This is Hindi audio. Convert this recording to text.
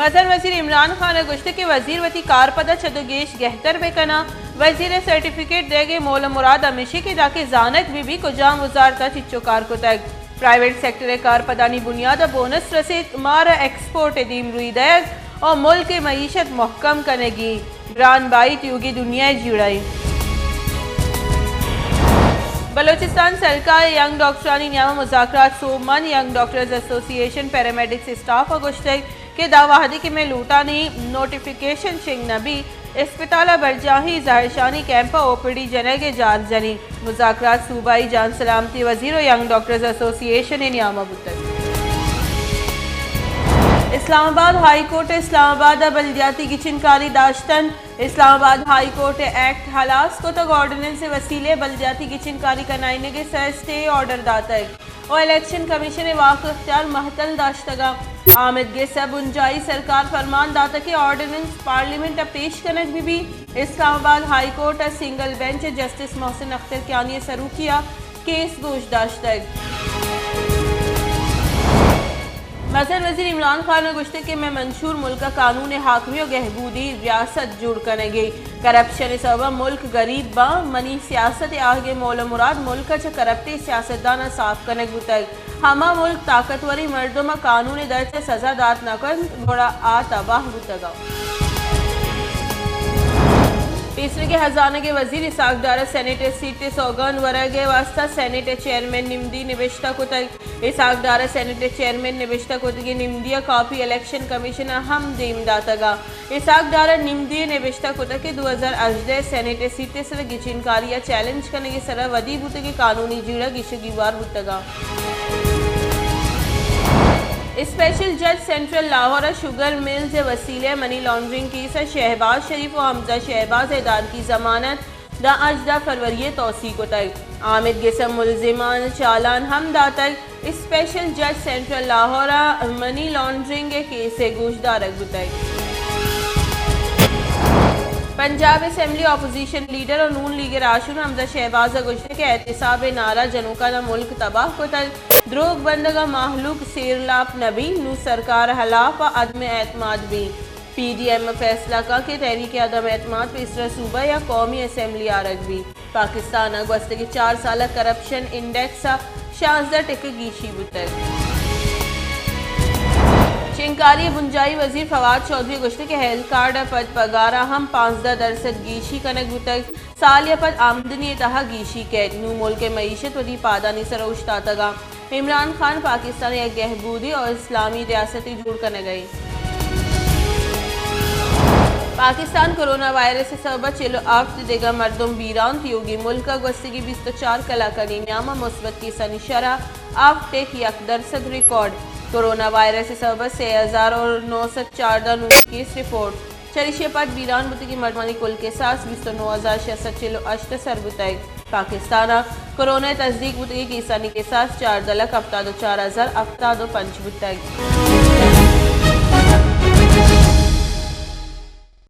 मजहर वजीर इमरान खान गुश्त के वजीर वती कार पदा चदोगेश गहतर बेकना वजीर सर्टिफिकेट देगे मोल मुराद अमिशी के जाके जानक भी कुजाम वजारता चिच्चो कार को तक प्राइवेट सेक्टर कार पदानी बुनियाद बोनस रसीद मारा एक्सपोर्ट दीम रुई दैग और मुल्क की मईशत महकम कनेगी ब्रान बाई युगी दुनिया जुड़ाई। बलोचिस्तान सरकार यंग डॉक्टरानी न्यामा मुज़ाकरात सोमन young doctors association paramedics staff अगुश्ते के दावाहदी के में लूटानी नोटिफिकेशन शिंग नबी अस्पताल बरजाही जहरशानी कैंपा ओपीडी जने के जार जनी मुज़ाकरात सूबाई जान सलामती वजीर और यंग डॉक्टर्स एसोसिएशन न्यामा बुतक। इस्लामाबाद हाई कोर्ट इस्लामाबाद बल्दियाती की चिनकारी दाश्तन इस्लामाबाद हाई कोर्ट एक्ट हलास को तक ऑर्डिनेंस से वसीले बल्दियाती की चिनकारी करनाइने के सर स्टे ऑर्डर दाता है और इलेक्शन कमीशन वाक़ इख्तियार महतल दाश्तगा आमिद गे सब उंजाई सरकार फरमान दाता के ऑर्डिनेंस पार्लियामेंट पेश कनक भी Islamabad high court single bench justice Mohsin Akhtar Kayani सरू किया केस गोश दाश्तग। मजहर वजीर इमरान खान ने गुश्ते के में मंशूर मुल्क का कानून हाकमी और गहबूदी रियासत जुड़ करेंगे करप्शन सबब मुल्क गरीब बा मनी सियासत आगे मोल मुराद मुल्क च करप्टे सियासतदाना साफ करने बुतक हमा मुल्क ताकतवरी मर्दों कानून दर्ज से सजा दात न कर बड़ा आ तबाह बुतगा। तीसरे के हजाने के वजीर इसाकदारा सेनेट सीट सौगन वरगे वास्ता सेनेट चेयरमैन निम्दी निविश्ता को तक इसाकदारा सेनेट चेयरमैन निविश्ता को तक निम्दिया कॉपी इलेक्शन कमीशन हम दीम दातगा इसाकदारा निम्दी निविश्ता को तक 2018 सेनेट सीट सर गिचिनकारिया चैलेंज करने की सर वदी बुत के कानूनी जीड़ा गिशगीवार बुतगा। स्पेशल जज सेंट्रल लाहौर शुगर मिल्स वसीले मनी लॉन्ड्रिंग केस शहबाज शरीफ और हमजा शहबाज हैदार की जमानत दा अजदा फरवरी तोसी को तक आमिद गेसम मुलजिमान चालान हम दातक स्पेशल जज central Lahore money laundering case गोशदार बुतक। पंजाब असेंबली अपोजिशन लीडर और नून लीग राशुन हमजा शहबाज गुश्ते के एहतसाब नारा जनूका न मुल्क तबाह को तक द्रोग बंदगा माहलूक सेरलाप नबी नू सरकार हलाफ अदम एतमाद भी PDM फैसला का कि तहरीक अदम एतमाद पे इसरा सूबा या कौमी असेंबली आरग भी पाकिस्तान अगस्त के 4 साल करप्शन इंडेक्स शानदार टिक गीशी बुतक। चिंकारी बुंजाई वजीर फवाद चौधरी गुश्ते के हेल्थ कार्ड पद पगारा हम 5% गीशी कनक बुतक सालिया पद आमदनी तहा गीशी कैद नू मुल्क के मईशत वदी पादानी सरोशता तगा इमरान खान पाकिस्तान एक गहबूदी और इस्लामी रियासती जुड़ कर गई। पाकिस्तान कोरोना वायरस से सबब चलो आफ्त देगा मर्दम बीरान योगी मुल्क गस्ती की 24 कलाकनी न्यामा मुस्बत की सनिशरा आफ्ट टेक 1% रिकॉर्ड कोरोना वायरस से सबब 6,904 केस रिपोर्ट चरिशे पद बीरान बुत की मर्दमानी कुल के साथ 29,608 सरबुतक पाकिस्तान कोरोना तस्दीक बुत की कीसानी के साथ 4 दलक अफ्तादो 4,000 अफ्तादो पंच बुतक।